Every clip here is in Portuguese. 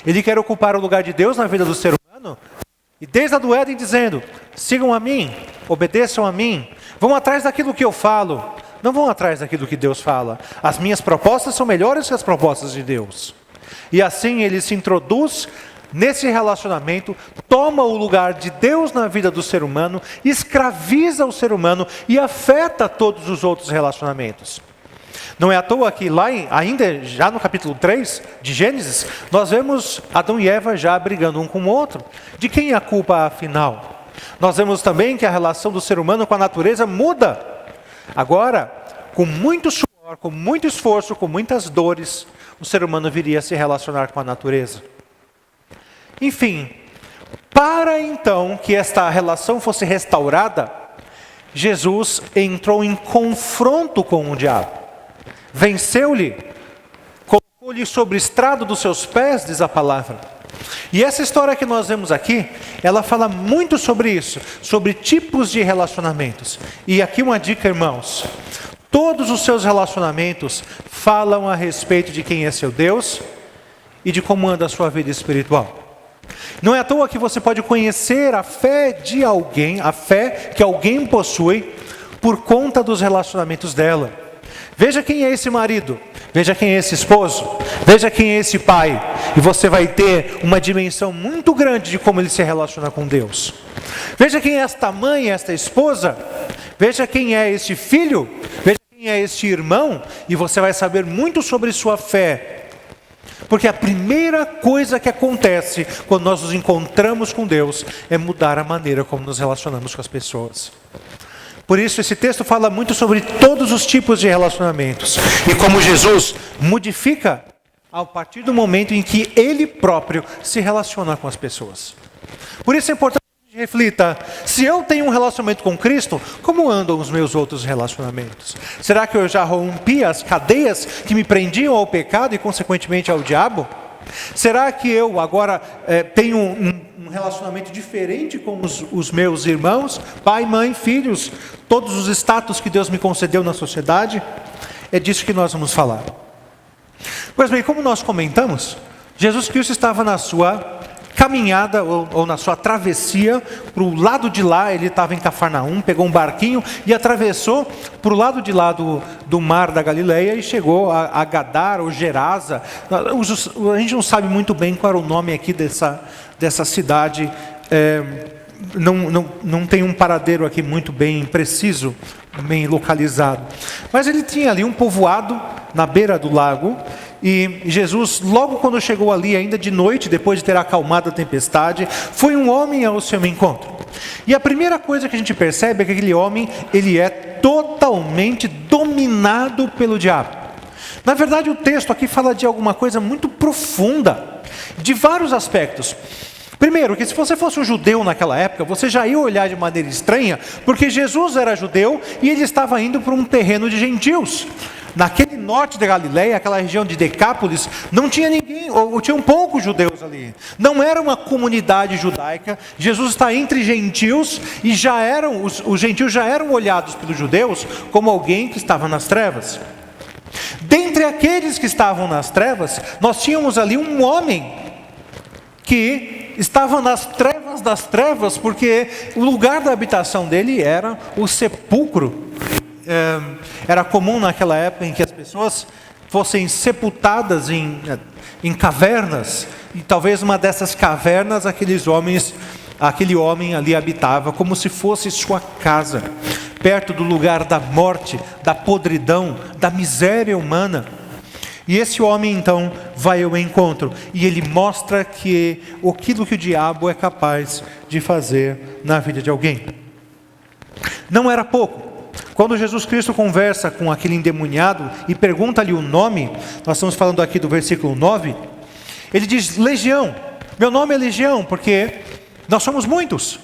Ele quer ocupar o lugar de Deus na vida do ser humano. E desde a do Éden dizendo, sigam a mim, obedeçam a mim, vão atrás daquilo que eu falo, não vão atrás daquilo que Deus fala. As minhas propostas são melhores que as propostas de Deus. E assim ele se introduz nesse relacionamento, toma o lugar de Deus na vida do ser humano, escraviza o ser humano e afeta todos os outros relacionamentos. Não é à toa que lá, ainda já no capítulo 3 de Gênesis, nós vemos Adão e Eva já brigando um com o outro. De quem é a culpa afinal? Nós vemos também que a relação do ser humano com a natureza muda. Agora, com muito suor, com muito esforço, com muitas dores, o ser humano viria a se relacionar com a natureza. Enfim, para então que esta relação fosse restaurada, Jesus entrou em confronto com o diabo. Venceu-lhe, colocou-lhe sobre o estrado dos seus pés, diz a palavra. E essa história que nós vemos aqui, ela fala muito sobre isso, sobre tipos de relacionamentos. E aqui uma dica, irmãos: todos os seus relacionamentos falam a respeito de quem é seu Deus e de como anda a sua vida espiritual. Não é à toa que você pode conhecer a fé de alguém, a fé que alguém possui, por conta dos relacionamentos dela. Veja quem é esse marido, veja quem é esse esposo, veja quem é esse pai, e você vai ter uma dimensão muito grande de como ele se relaciona com Deus. Veja quem é esta mãe, esta esposa, veja quem é este filho, veja quem é este irmão, e você vai saber muito sobre sua fé. Porque a primeira coisa que acontece quando nós nos encontramos com Deus é mudar a maneira como nos relacionamos com as pessoas. Por isso esse texto fala muito sobre todos os tipos de relacionamentos e como Jesus modifica a partir do momento em que Ele próprio se relaciona com as pessoas. Por isso é importante que a gente reflita: se eu tenho um relacionamento com Cristo, como andam os meus outros relacionamentos? Será que eu já rompi as cadeias que me prendiam ao pecado e consequentemente ao diabo? Será que eu agora tenho um relacionamento diferente com os meus irmãos, pai, mãe, filhos, todos os status que Deus me concedeu na sociedade? É disso que nós vamos falar. Pois bem, como nós comentamos, Jesus Cristo estava na sua caminhada ou na sua travessia para o lado de lá. Ele estava em Cafarnaum, pegou um barquinho e atravessou para o lado de lá do mar da Galileia e chegou a Gadara ou Gerasa. A gente não sabe muito bem qual era o nome aqui dessa cidade, não tem um paradeiro aqui muito bem preciso, bem localizado. Mas ele tinha ali um povoado na beira do lago. E Jesus, logo quando chegou ali, ainda de noite, depois de ter acalmado a tempestade, foi um homem ao seu encontro. E a primeira coisa que a gente percebe é que aquele homem, ele é totalmente dominado pelo diabo. Na verdade, o texto aqui fala de alguma coisa muito profunda, de vários aspectos. Primeiro, que se você fosse um judeu naquela época, você já ia olhar de maneira estranha, porque Jesus era judeu e ele estava indo para um terreno de gentios. Naquele norte da Galileia, aquela região de Decápolis, não tinha ninguém, ou tinham poucos judeus ali. Não era uma comunidade judaica. Jesus está entre gentios e os gentios já eram olhados pelos judeus como alguém que estava nas trevas. Dentre aqueles que estavam nas trevas, nós tínhamos ali um homem que estava nas trevas das trevas, porque o lugar da habitação dele era o sepulcro. Era comum naquela época em que as pessoas fossem sepultadas em cavernas, e talvez uma dessas cavernas aquele homem ali habitava, como se fosse sua casa, perto do lugar da morte, da podridão, da miséria humana. E esse homem então vai ao encontro, e ele mostra que aquilo que o diabo é capaz de fazer na vida de alguém. Não era pouco. Quando Jesus Cristo conversa com aquele endemoniado e pergunta-lhe o nome, nós estamos falando aqui do versículo 9, ele diz: Legião, meu nome é Legião, porque nós somos muitos.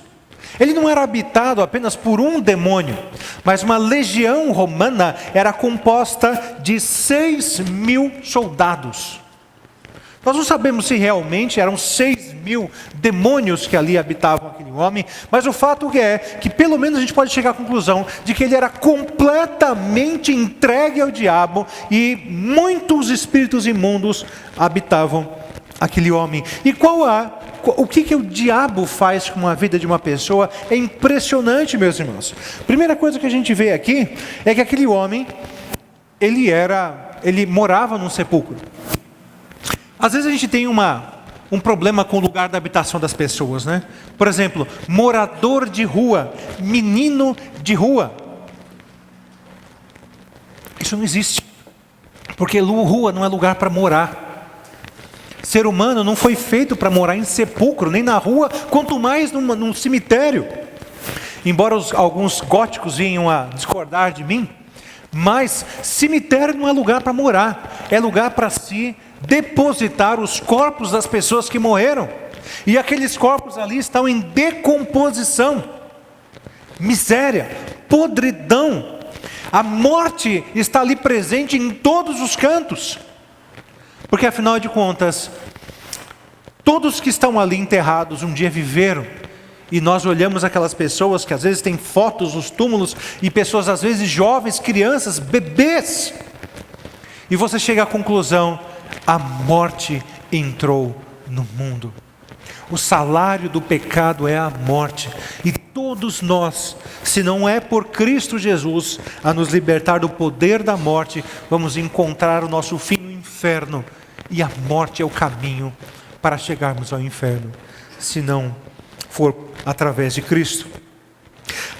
Ele não era habitado apenas por um demônio, mas uma legião romana era composta de 6.000 soldados. Nós não sabemos se realmente eram 6.000 demônios que ali habitavam aquele homem, mas o fato é que pelo menos a gente pode chegar à conclusão de que ele era completamente entregue ao diabo e muitos espíritos imundos habitavam aquele homem. E o que o diabo faz com a vida de uma pessoa é impressionante, meus irmãos. Primeira coisa que a gente vê aqui é que aquele homem, ele morava num sepulcro. Às vezes a gente tem um problema com o lugar da habitação das pessoas, né? Por exemplo, morador de rua, menino de rua. Isso não existe, porque rua não é lugar para morar. Ser humano não foi feito para morar em sepulcro, nem na rua, quanto mais num cemitério. Embora alguns góticos venham a discordar de mim, mas cemitério não é lugar para morar, é lugar para se depositar os corpos das pessoas que morreram. E aqueles corpos ali estão em decomposição, miséria, podridão. A morte está ali presente em todos os cantos. Porque afinal de contas, todos que estão ali enterrados um dia viveram. E nós olhamos aquelas pessoas que às vezes têm fotos nos túmulos, e pessoas às vezes jovens, crianças, bebês. E você chega à conclusão: a morte entrou no mundo. O salário do pecado é a morte. E todos nós, se não é por Cristo Jesus a nos libertar do poder da morte, vamos encontrar o nosso fim no inferno. E a morte é o caminho para chegarmos ao inferno, se não for através de Cristo.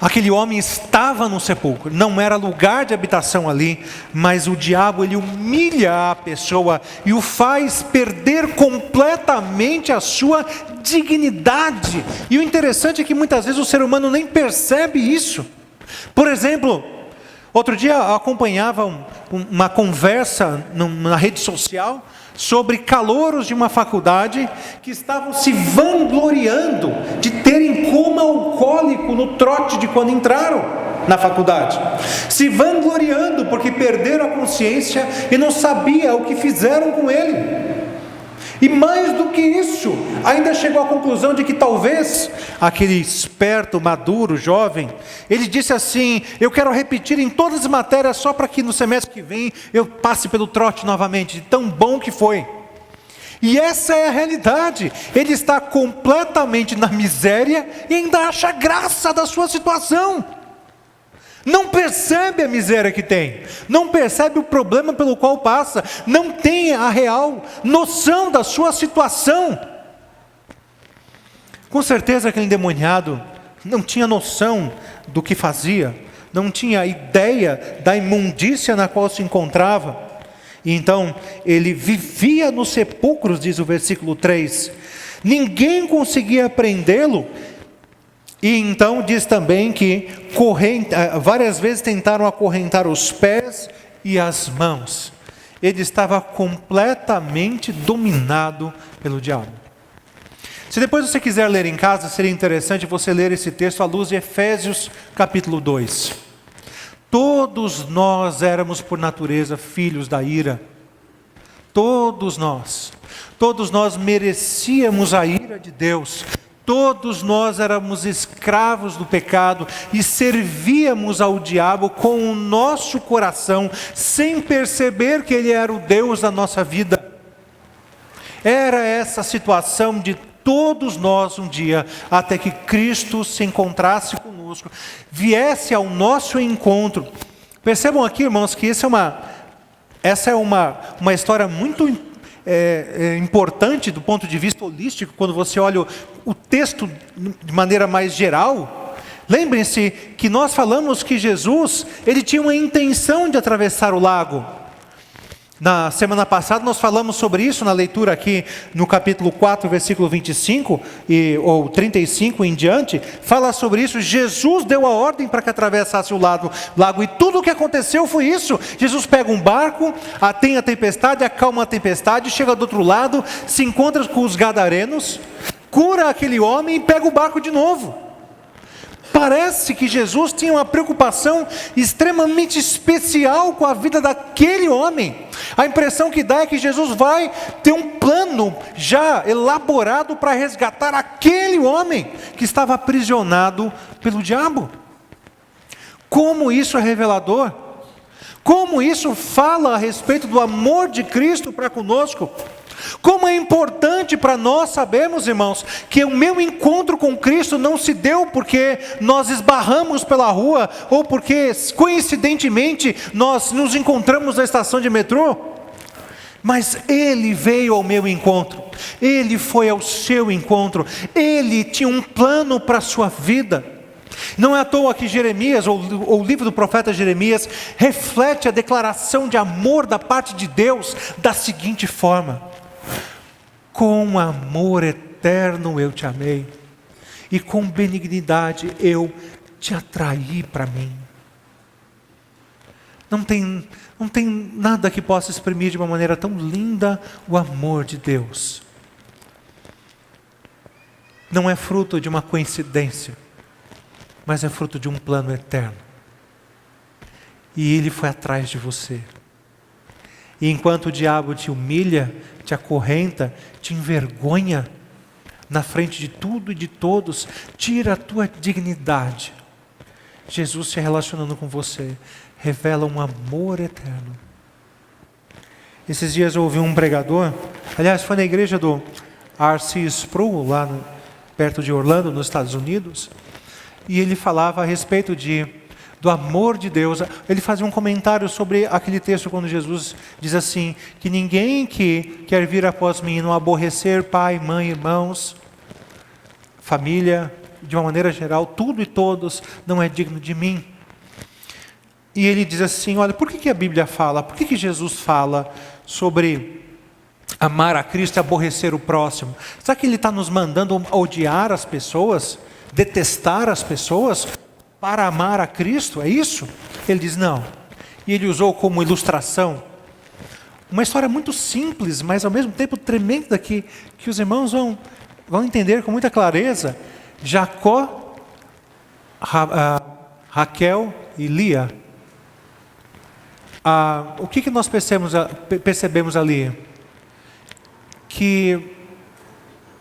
Aquele homem estava no sepulcro, não era lugar de habitação ali, mas o diabo, ele humilha a pessoa e o faz perder completamente a sua dignidade. E o interessante é que muitas vezes o ser humano nem percebe isso. Por exemplo, outro dia eu acompanhava uma conversa na rede social sobre calouros de uma faculdade que estavam se vangloriando de terem coma alcoólico no trote de quando entraram na faculdade, se vangloriando porque perderam a consciência e não sabiam o que fizeram com ele. E mais do que isso, ainda chegou à conclusão de que talvez aquele esperto, maduro, jovem, ele disse assim: eu quero repetir em todas as matérias só para que no semestre que vem eu passe pelo trote novamente, de tão bom que foi. E essa é a realidade. Ele está completamente na miséria e ainda acha graça da sua situação. Não percebe a miséria que tem, não percebe o problema pelo qual passa, não tem a real noção da sua situação. Com certeza aquele endemoniado não tinha noção do que fazia, não tinha ideia da imundícia na qual se encontrava. E então ele vivia nos sepulcros, diz o versículo 3. Ninguém conseguia prendê-lo. E então diz também que várias vezes tentaram acorrentar os pés e as mãos. Ele estava completamente dominado pelo diabo. Se depois você quiser ler em casa, seria interessante você ler esse texto à luz de Efésios capítulo 2. Todos nós éramos por natureza filhos da ira. Todos nós merecíamos a ira de Deus. Todos nós éramos escravos do pecado e servíamos ao diabo com o nosso coração, sem perceber que ele era o Deus da nossa vida. Era essa situação de todos nós um dia, até que Cristo se encontrasse conosco, viesse ao nosso encontro. Percebam aqui, irmãos, que essa é uma história muito importante do ponto de vista holístico, quando você olha o texto de maneira mais geral. Lembrem-se que nós falamos que Jesus, ele tinha uma intenção de atravessar o lago. Na semana passada nós falamos sobre isso na leitura aqui no capítulo 4, versículo 25 ou 35 em diante, fala sobre isso. Jesus deu a ordem para que atravessasse o lago, e tudo o que aconteceu foi isso. Jesus pega um barco, tem a tempestade, acalma a tempestade, chega do outro lado, se encontra com os gadarenos, cura aquele homem e pega o barco de novo. Parece que Jesus tinha uma preocupação extremamente especial com a vida daquele homem. A impressão que dá é que Jesus vai ter um plano já elaborado para resgatar aquele homem que estava aprisionado pelo diabo. Como isso é revelador? Como isso fala a respeito do amor de Cristo para conosco? Como é importante para nós sabermos, irmãos, que o meu encontro com Cristo não se deu porque nós esbarramos pela rua ou porque coincidentemente nós nos encontramos na estação de metrô, mas Ele veio ao meu encontro, Ele foi ao seu encontro, Ele tinha um plano para a sua vida. Não é à toa que Jeremias, ou o livro do profeta Jeremias, reflete a declaração de amor da parte de Deus da seguinte forma: com amor eterno eu te amei, e com benignidade eu te atraí para mim. Não tem nada que possa exprimir de uma maneira tão linda o amor de Deus. Não é fruto de uma coincidência, mas é fruto de um plano eterno. E Ele foi atrás de você. E enquanto o diabo te humilha, te acorrenta, te envergonha na frente de tudo e de todos, tira a tua dignidade, Jesus se relacionando com você revela um amor eterno. Esses dias eu ouvi um pregador, aliás foi na igreja do R.C. Sproul, lá perto de Orlando, nos Estados Unidos, e ele falava a respeito do amor de Deus. Ele fazia um comentário sobre aquele texto quando Jesus diz assim, que ninguém que quer vir após mim não aborrecer pai, mãe, irmãos, família, de uma maneira geral, tudo e todos, não é digno de mim. E ele diz assim, olha, por que a Bíblia fala, por que Jesus fala sobre amar a Cristo e aborrecer o próximo? Será que Ele está nos mandando odiar as pessoas, detestar as pessoas para amar a Cristo? É isso? Ele diz não. E ele usou como ilustração uma história muito simples, mas ao mesmo tempo tremenda, que os irmãos vão entender com muita clareza. Jacó, Raquel e Lia. O que nós percebemos ali?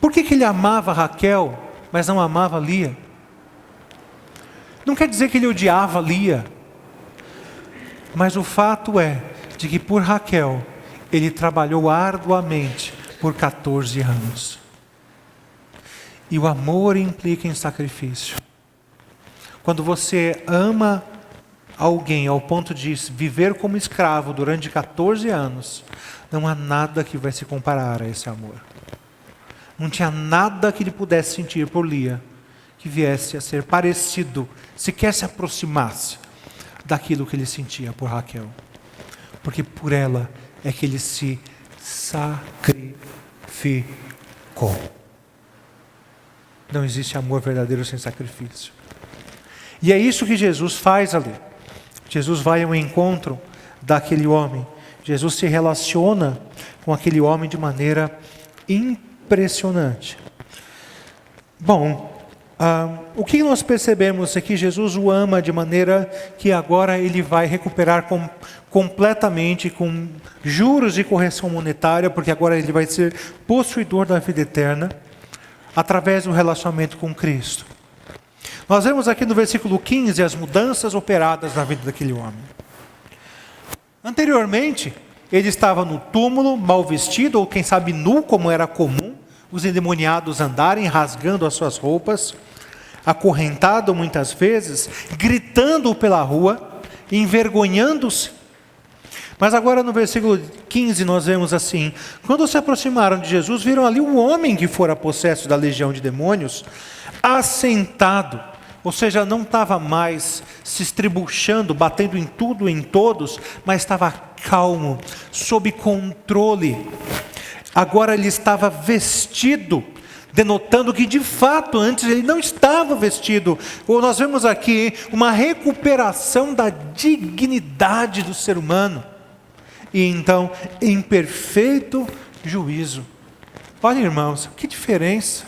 Por que ele amava Raquel, mas não amava Lia? Não quer dizer que ele odiava Lia, mas o fato é de que por Raquel, ele trabalhou arduamente por 14 anos. E o amor implica em sacrifício. Quando você ama alguém ao ponto de viver como escravo durante 14 anos, não há nada que vai se comparar a esse amor. Não tinha nada que ele pudesse sentir por Lia que viesse a ser parecido, sequer se aproximasse daquilo que ele sentia por Raquel. Porque por ela é que ele se sacrificou. Não existe amor verdadeiro sem sacrifício. E é isso que Jesus faz ali. Jesus vai ao encontro daquele homem. Jesus se relaciona com aquele homem de maneira impressionante. Bom, o que nós percebemos é que Jesus o ama de maneira que agora ele vai recuperar completamente, com juros e correção monetária, porque agora ele vai ser possuidor da vida eterna, através do relacionamento com Cristo. Nós vemos aqui no versículo 15 as mudanças operadas na vida daquele homem. Anteriormente, ele estava no túmulo, mal vestido, ou quem sabe nu, como era comum, os endemoniados andarem rasgando as suas roupas, acorrentado muitas vezes, gritando pela rua, envergonhando-se. Mas agora no versículo 15 nós vemos assim: quando se aproximaram de Jesus, viram ali um homem que fora possesso da legião de demônios, assentado, ou seja, não estava mais se estribuchando, batendo em tudo e em todos, mas estava calmo, sob controle. Agora ele estava vestido, denotando que de fato antes ele não estava vestido. Ou nós vemos aqui uma recuperação da dignidade do ser humano. E então, em perfeito juízo. Olha, irmãos, que diferença.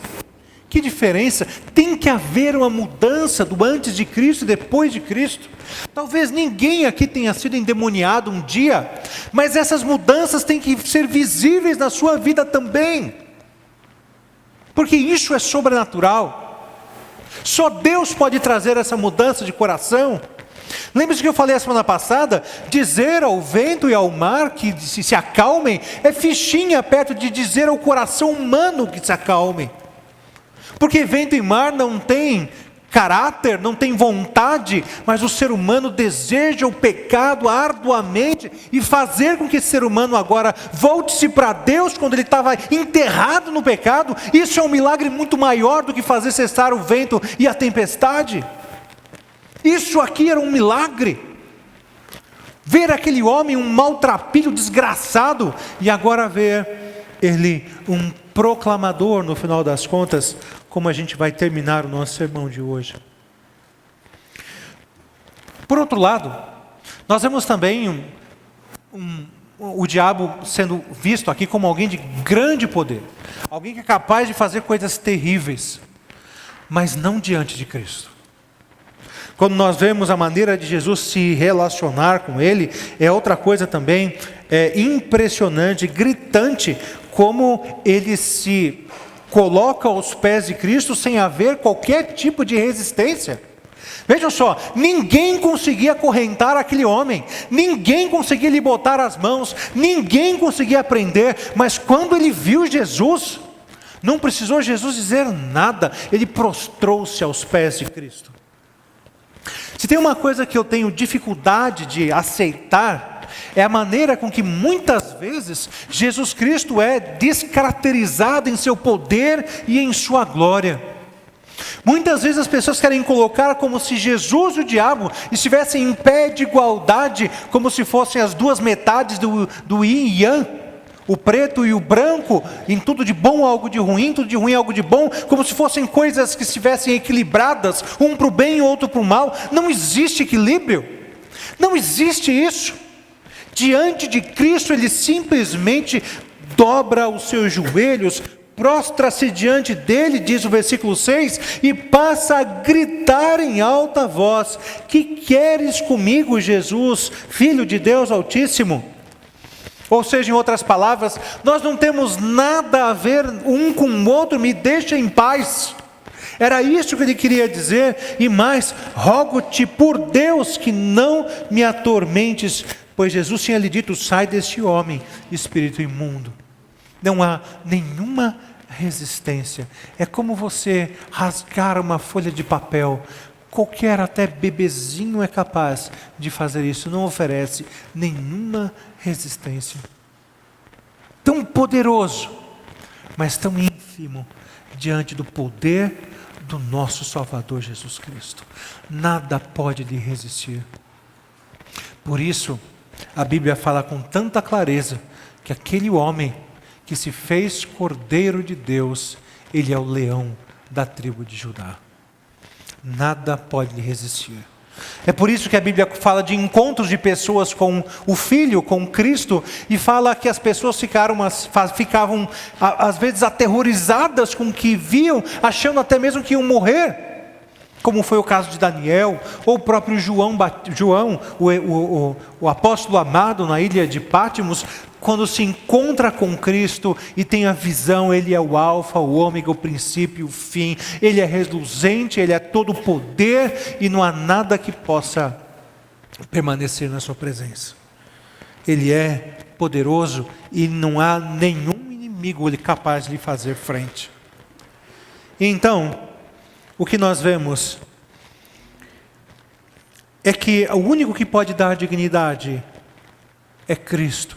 Que diferença. Tem que haver uma mudança do antes de Cristo e depois de Cristo. Talvez ninguém aqui tenha sido endemoniado um dia, mas essas mudanças têm que ser visíveis na sua vida também. Porque isso é sobrenatural. Só Deus pode trazer essa mudança de coração. Lembre-se que eu falei a semana passada, dizer ao vento e ao mar que se acalmem, é fichinha perto de dizer ao coração humano que se acalmem. Porque vento e mar não tem caráter, não tem vontade, mas o ser humano deseja o pecado arduamente e fazer com que esse ser humano agora volte-se para Deus quando ele estava enterrado no pecado. Isso é um milagre muito maior do que fazer cessar o vento e a tempestade. Isso aqui era um milagre. Ver aquele homem, um maltrapilho desgraçado, e agora ver ele um proclamador, no final das contas, como a gente vai terminar o nosso sermão de hoje. Por outro lado, nós vemos também o diabo sendo visto aqui como alguém de grande poder, alguém que é capaz de fazer coisas terríveis, mas não diante de Cristo. Quando nós vemos a maneira de Jesus se relacionar com ele, é outra coisa também impressionante, gritante, como ele se coloca aos pés de Cristo sem haver qualquer tipo de resistência. Vejam só, ninguém conseguia acorrentar aquele homem, ninguém conseguia lhe botar as mãos, ninguém conseguia prender, mas quando ele viu Jesus, não precisou Jesus dizer nada, ele prostrou-se aos pés de Cristo. Se tem uma coisa que eu tenho dificuldade de aceitar, é a maneira com que muitas vezes Jesus Cristo é descaracterizado em seu poder e em sua glória. Muitas vezes as pessoas querem colocar como se Jesus e o diabo estivessem em pé de igualdade, como se fossem as duas metades do yin e yang, o preto e o branco, em tudo de bom algo de ruim, tudo de ruim algo de bom, como se fossem coisas que estivessem equilibradas, um para o bem e outro para o mal. Não existe equilíbrio, não existe isso. Diante de Cristo, ele simplesmente dobra os seus joelhos, prostra-se diante dele, diz o versículo 6, e passa a gritar em alta voz: que queres comigo, Jesus, Filho de Deus Altíssimo? Ou seja, em outras palavras, nós não temos nada a ver um com o outro, me deixa em paz. Era isso que ele queria dizer, e mais, rogo-te por Deus que não me atormentes, pois Jesus tinha lhe dito: sai deste homem, espírito imundo. Não há nenhuma resistência. É como você rasgar uma folha de papel. Qualquer até bebezinho é capaz de fazer isso. Não oferece nenhuma resistência. Tão poderoso, mas tão ínfimo diante do poder do nosso Salvador Jesus Cristo. Nada pode lhe resistir. Por isso, a Bíblia fala com tanta clareza que aquele homem que se fez Cordeiro de Deus, ele é o leão da tribo de Judá. Nada pode lhe resistir. É por isso que a Bíblia fala de encontros de pessoas com o Filho, com Cristo, e fala que as pessoas ficavam às vezes aterrorizadas com o que viam, achando até mesmo que iam morrer, como foi o caso de Daniel, ou o próprio João, o apóstolo amado na ilha de Pátimos, quando se encontra com Cristo e tem a visão. Ele é o alfa, o ômega, o princípio e o fim. Ele é reluzente, ele é todo poder, e não há nada que possa permanecer na sua presença. Ele é poderoso e não há nenhum inimigo capaz de lhe fazer frente. Então, o que nós vemos é que o único que pode dar dignidade é Cristo.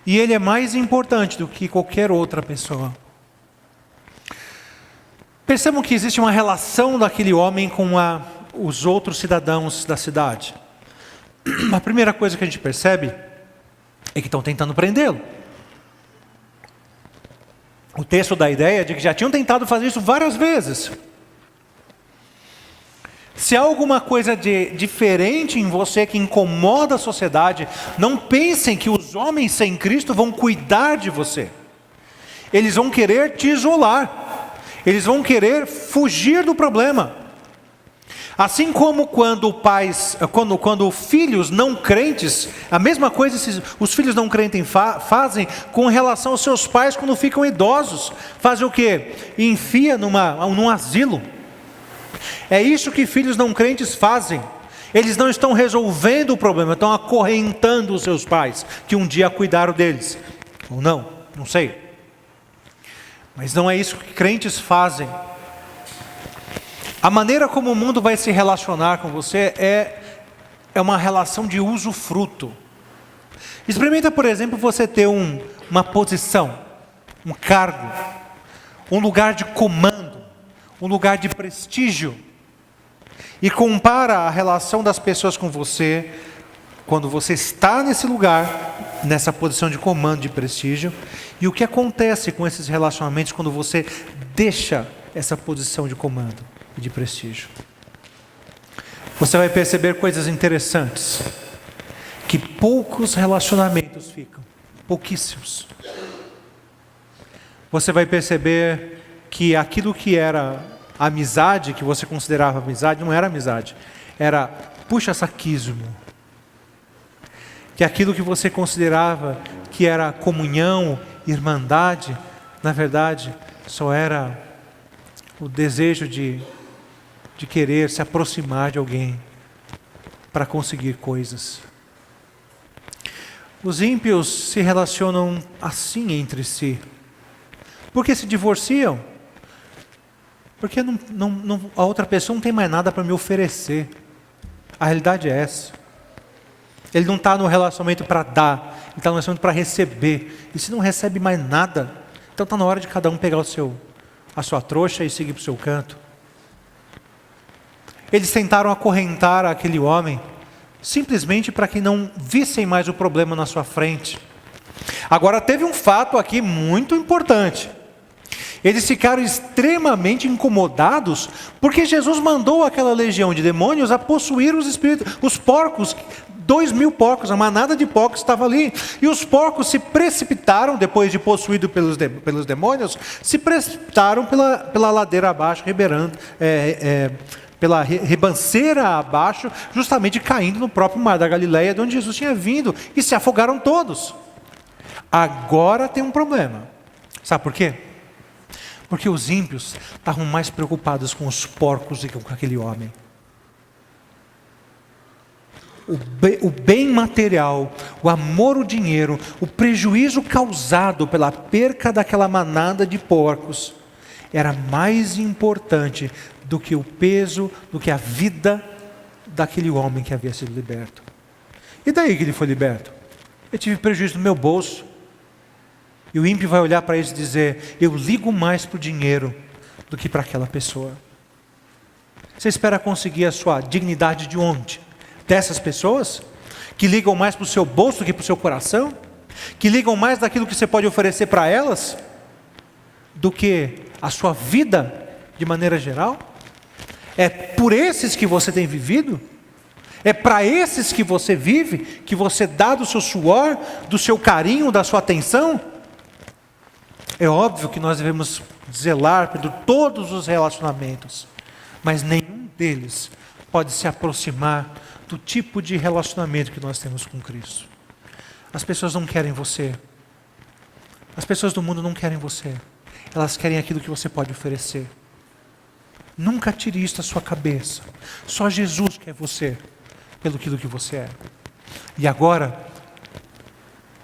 E Ele é mais importante do que qualquer outra pessoa. Percebam que existe uma relação daquele homem com os outros cidadãos da cidade. A primeira coisa que a gente percebe é que estão tentando prendê-lo. O texto dá a ideia de que já tinham tentado fazer isso várias vezes. Se há alguma coisa de diferente em você que incomoda a sociedade, não pensem que os homens sem Cristo vão cuidar de você. Eles vão querer te isolar. Eles vão querer fugir do problema. Assim como quando filhos não crentes, a mesma coisa os filhos não crentes fazem com relação aos seus pais quando ficam idosos. Fazem o quê? Enfia num asilo. É isso que filhos não crentes fazem. Eles não estão resolvendo o problema, estão acorrentando os seus pais, que um dia cuidaram deles. Ou não, não sei. Mas não é isso que crentes fazem. A maneira como o mundo vai se relacionar com você é uma relação de usufruto. Experimenta, por exemplo, você ter uma posição, um cargo, um lugar de comando, um lugar de prestígio. E compara a relação das pessoas com você, quando você está nesse lugar, nessa posição de comando, de prestígio, e o que acontece com esses relacionamentos quando você deixa essa posição de comando e de prestígio. Você vai perceber coisas interessantes, que poucos relacionamentos ficam, pouquíssimos. Você vai perceber que aquilo que era amizade, que você considerava amizade, não era amizade, era puxa-saquismo. Que aquilo que você considerava que era comunhão, irmandade, na verdade, só era o desejo de querer se aproximar de alguém para conseguir coisas. Os ímpios se relacionam assim entre si. Por que se divorciam? Porque a outra pessoa não tem mais nada para me oferecer. A realidade é essa. Ele não está no relacionamento para dar, ele está no relacionamento para receber. E se não recebe mais nada, então está na hora de cada um pegar a sua trouxa e seguir para o seu canto. Eles tentaram acorrentar aquele homem, simplesmente para que não vissem mais o problema na sua frente. Agora teve um fato aqui muito importante. Eles ficaram extremamente incomodados, porque Jesus mandou aquela legião de demônios a possuir os espíritos, os porcos, 2.000 porcos, a manada de porcos estava ali. E os porcos se precipitaram, depois de possuídos pelos demônios, se precipitaram pela ladeira abaixo, pela ribanceira abaixo, justamente caindo no próprio mar da Galileia, de onde Jesus tinha vindo, e se afogaram todos. Agora tem um problema. Sabe por quê? Porque os ímpios estavam mais preocupados com os porcos do que com aquele homem. O bem material, o amor ao dinheiro, o prejuízo causado pela perca daquela manada de porcos, era mais importante do que o peso, do que a vida daquele homem que havia sido liberto. E daí que ele foi liberto? Eu tive prejuízo no meu bolso. E o ímpio vai olhar para eles e dizer: eu ligo mais para o dinheiro do que para aquela pessoa. Você espera conseguir a sua dignidade de onde? Dessas pessoas? Que ligam mais para o seu bolso do que para o seu coração? Que ligam mais daquilo que você pode oferecer para elas? Do que a sua vida de maneira geral? É por esses que você tem vivido? É para esses que você vive? Que você dá do seu suor, do seu carinho, da sua atenção? É óbvio que nós devemos zelar por todos os relacionamentos, mas nenhum deles pode se aproximar do tipo de relacionamento que nós temos com Cristo. As pessoas não querem você. As pessoas do mundo não querem você. Elas querem aquilo que você pode oferecer. Nunca tire isso da sua cabeça. Só Jesus quer você pelo aquilo que você é. E agora,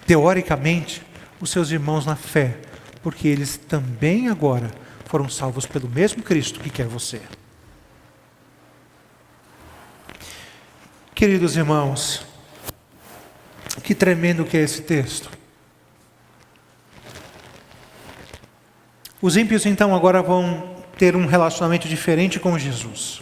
teoricamente, os seus irmãos na fé, porque eles também agora foram salvos pelo mesmo Cristo que quer você. Queridos irmãos, que tremendo que é esse texto. Os ímpios então agora vão ter um relacionamento diferente com Jesus.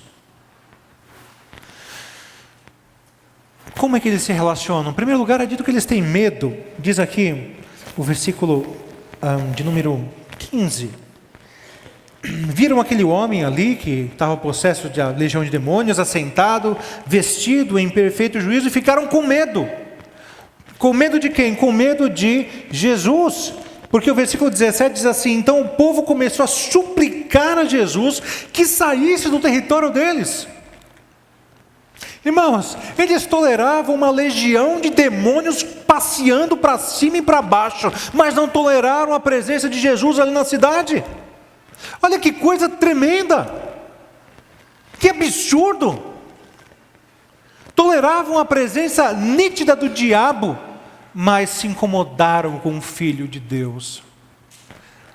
Como é que eles se relacionam? Em primeiro lugar, é dito que eles têm medo. Diz aqui o versículo de número 15. Viram aquele homem ali que estava possesso de legião de demônios, assentado, vestido em perfeito juízo, e ficaram com medo. Com medo de quem? Com medo de Jesus. Porque o versículo 17 diz assim: então o povo começou a suplicar a Jesus que saísse do território deles. Irmãos, eles toleravam uma legião de demônios passeando para cima e para baixo, mas não toleraram a presença de Jesus ali na cidade. Olha que coisa tremenda, que absurdo. toleravam a presença nítida do diabo, mas se incomodaram com o Filho de Deus.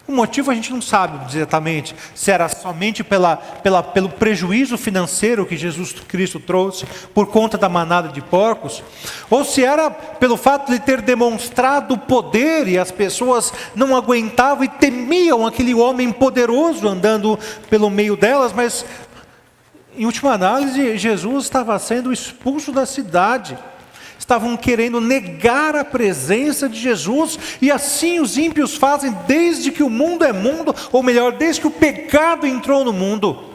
O motivo a gente não sabe exatamente, se era somente pelo prejuízo financeiro que Jesus Cristo trouxe por conta da manada de porcos, ou se era pelo fato de ter demonstrado poder e as pessoas não aguentavam e temiam aquele homem poderoso andando pelo meio delas, mas em última análise Jesus estava sendo expulso da cidade. Estavam querendo negar a presença de Jesus, e assim os ímpios fazem desde que o mundo é mundo, ou melhor, desde que o pecado entrou no mundo.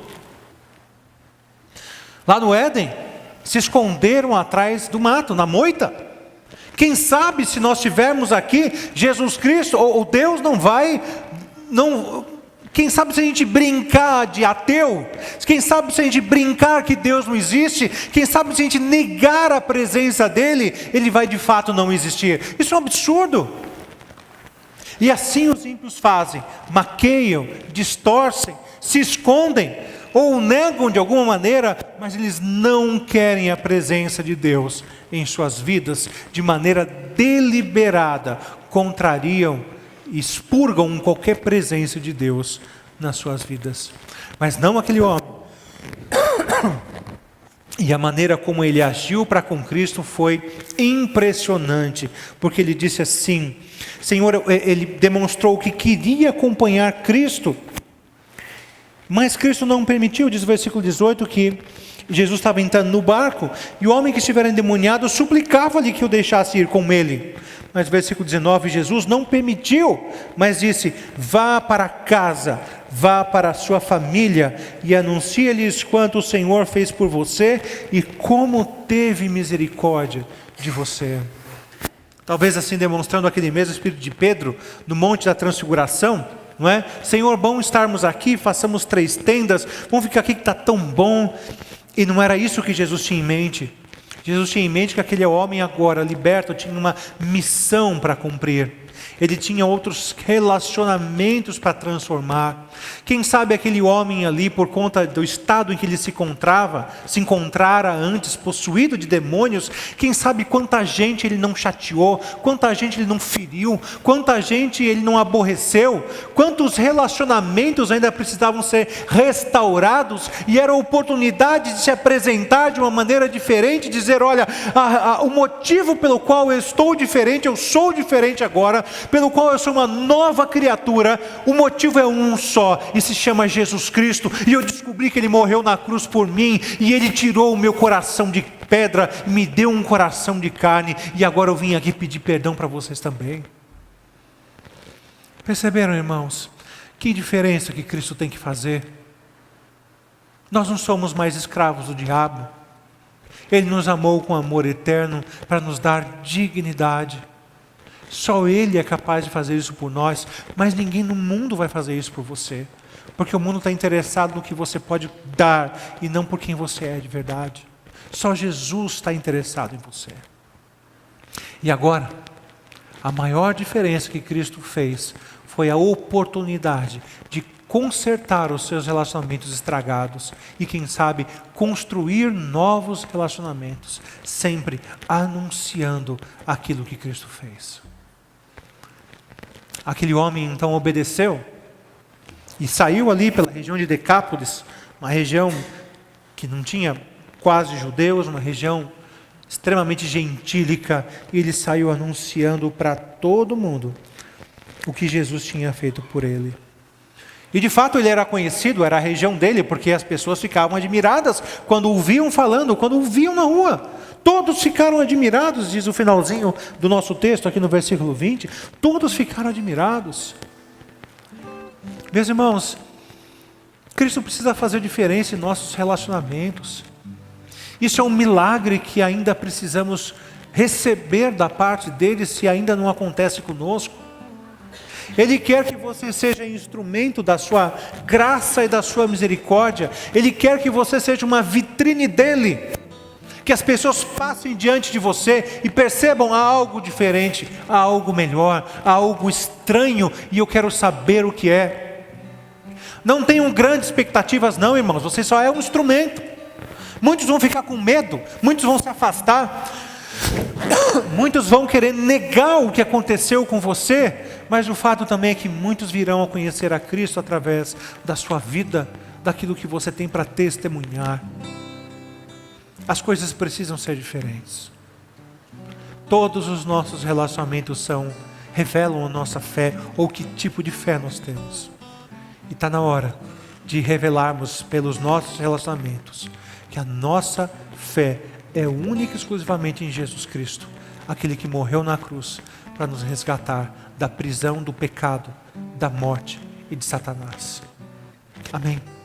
Lá no Éden, se esconderam atrás do mato, na moita. Quem sabe se nós tivermos aqui Jesus Cristo, ou Deus quem sabe se a gente brincar de ateu, quem sabe se a gente brincar que Deus não existe, quem sabe se a gente negar a presença dEle, Ele vai de fato não existir. Isso é um absurdo. E assim os ímpios fazem, maqueiam, distorcem, se escondem, ou negam de alguma maneira, mas eles não querem a presença de Deus em suas vidas, de maneira deliberada, contrariam, expurgam qualquer presença de Deus nas suas vidas. Mas não aquele homem. E a maneira como ele agiu para com Cristo foi impressionante, porque ele disse assim, Senhor, ele demonstrou que queria acompanhar Cristo, mas Cristo não permitiu. Diz o versículo 18 que Jesus estava entrando no barco, e o homem que estivera endemoniado suplicava-lhe que o deixasse ir com ele. Mas versículo 19, Jesus não permitiu, mas disse, vá para casa, vá para a sua família, e anuncie-lhes quanto o Senhor fez por você, e como teve misericórdia de você. Talvez assim demonstrando aquele mesmo espírito de Pedro, no Monte da Transfiguração, não é? Senhor, bom estarmos aqui, façamos 3 tendas, vamos ficar aqui que está tão bom. E não era isso que Jesus tinha em mente. Jesus tinha em mente que aquele homem agora liberto tinha uma missão para cumprir. Ele tinha outros relacionamentos para transformar. Quem sabe aquele homem ali, por conta do estado em que ele se encontrara antes, possuído de demônios, quem sabe quanta gente ele não chateou, quanta gente ele não feriu, quanta gente ele não aborreceu, quantos relacionamentos ainda precisavam ser restaurados, e era a oportunidade de se apresentar de uma maneira diferente, dizer, olha, o motivo pelo qual eu estou diferente, eu sou diferente agora, pelo qual eu sou uma nova criatura, o motivo é um só, e se chama Jesus Cristo, e eu descobri que Ele morreu na cruz por mim, e Ele tirou o meu coração de pedra, e me deu um coração de carne, e agora eu vim aqui pedir perdão para vocês também. Perceberam, irmãos, que diferença que Cristo tem que fazer? Nós não somos mais escravos do diabo, Ele nos amou com amor eterno, para nos dar dignidade. Só Ele é capaz de fazer isso por nós, mas ninguém no mundo vai fazer isso por você, porque o mundo está interessado no que você pode dar, e não por quem você é de verdade. Só Jesus está interessado em você. E agora, a maior diferença que Cristo fez, foi a oportunidade de consertar os seus relacionamentos estragados, e quem sabe, construir novos relacionamentos, sempre anunciando aquilo que Cristo fez. Aquele homem então obedeceu e saiu ali pela região de Decápolis, uma região que não tinha quase judeus, uma região extremamente gentílica, e ele saiu anunciando para todo mundo o que Jesus tinha feito por ele. E de fato ele era conhecido, era a região dele, porque as pessoas ficavam admiradas quando o viam falando, quando o viam na rua. Todos ficaram admirados, diz o finalzinho do nosso texto, aqui no versículo 20. Todos ficaram admirados. Meus irmãos, Cristo precisa fazer diferença em nossos relacionamentos. Isso é um milagre que ainda precisamos receber da parte dele, se ainda não acontece conosco. Ele quer que você seja instrumento da sua graça e da sua misericórdia. Ele quer que você seja uma vitrine dele, que as pessoas passem diante de você e percebam algo diferente, algo melhor, algo estranho, e eu quero saber o que é. Não tenham grandes expectativas não, irmãos, você só é um instrumento. Muitos vão ficar com medo, muitos vão se afastar, muitos vão querer negar o que aconteceu com você, mas o fato também é que muitos virão a conhecer a Cristo através da sua vida, daquilo que você tem para testemunhar. As coisas precisam ser diferentes. Todos os nossos relacionamentos revelam a nossa fé, ou que tipo de fé nós temos. E está na hora de revelarmos pelos nossos relacionamentos que a nossa fé é única e exclusivamente em Jesus Cristo, aquele que morreu na cruz para nos resgatar da prisão, do pecado, da morte e de Satanás. Amém.